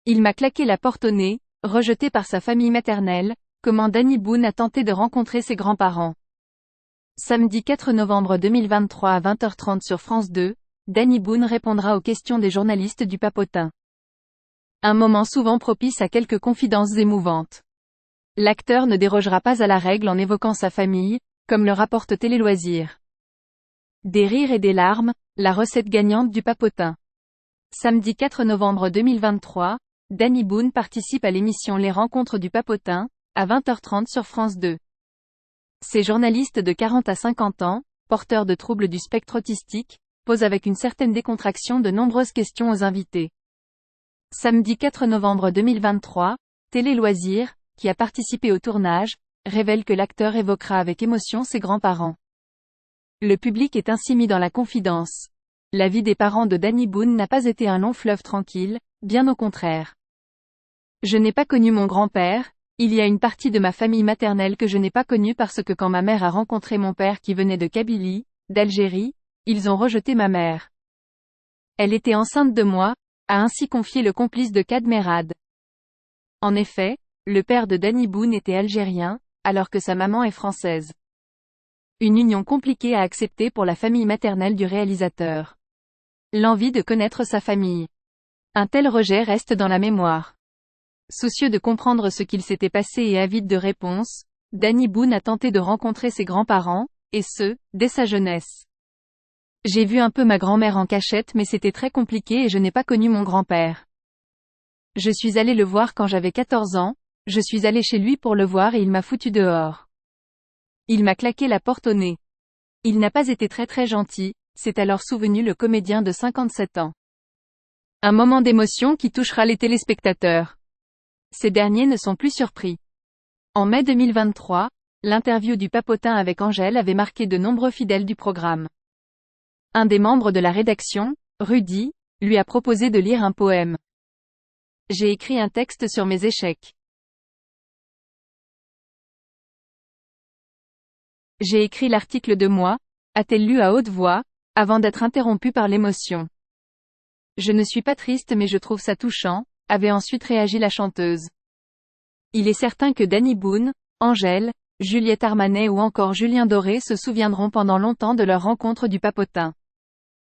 Il m'a claqué la porte au nez, rejeté par sa famille maternelle, comment Danny Boone a tenté de rencontrer ses grands-parents. Samedi 4 novembre 2023 à 20h30 sur France 2, Danny Boone répondra aux questions des journalistes du Papotin. Un moment souvent propice à quelques confidences émouvantes. L'acteur ne dérogera pas à la règle en évoquant sa famille, comme le rapporte Télé Loisirs. Des rires et des larmes, la recette gagnante du Papotin. Samedi 4 novembre 2023, Danny Boone participe à l'émission Les Rencontres du Papotin, à 20h30 sur France 2. Ces journalistes de 40 à 50 ans, porteurs de troubles du spectre autistique, posent avec une certaine décontraction de nombreuses questions aux invités. Samedi 4 novembre 2023, Télé Loisirs, qui a participé au tournage, révèle que l'acteur évoquera avec émotion ses grands-parents. Le public est ainsi mis dans la confidence. La vie des parents de Danny Boone n'a pas été un long fleuve tranquille, bien au contraire. Je n'ai pas connu mon grand-père, il y a une partie de ma famille maternelle que je n'ai pas connue parce que quand ma mère a rencontré mon père qui venait de Kabylie, d'Algérie, ils ont rejeté ma mère. Elle était enceinte de moi, a ainsi confié le complice de Kad Merad. En effet, le père de Danny Boone était algérien, alors que sa maman est française. Une union compliquée à accepter pour la famille maternelle du réalisateur. L'envie de connaître sa famille. Un tel rejet reste dans la mémoire. Soucieux de comprendre ce qu'il s'était passé et avide de réponses, Danny Boone a tenté de rencontrer ses grands-parents, et ce, dès sa jeunesse. J'ai vu un peu ma grand-mère en cachette mais c'était très compliqué et je n'ai pas connu mon grand-père. Je suis allé le voir quand j'avais 14 ans, je suis allé chez lui pour le voir et il m'a foutu dehors. Il m'a claqué la porte au nez. Il n'a pas été très gentil, s'est alors souvenu le comédien de 57 ans. Un moment d'émotion qui touchera les téléspectateurs. Ces derniers ne sont plus surpris. En mai 2023, l'interview du Papotin avec Angèle avait marqué de nombreux fidèles du programme. Un des membres de la rédaction, Rudy, lui a proposé de lire un poème. J'ai écrit un texte sur mes échecs. J'ai écrit l'article de moi, a-t-elle lu à haute voix, avant d'être interrompue par l'émotion. Je ne suis pas triste mais je trouve ça touchant, avait ensuite réagi la chanteuse. Il est certain que Danny Boone, Angèle, Juliette Armanet ou encore Julien Doré se souviendront pendant longtemps de leur rencontre du Papotin.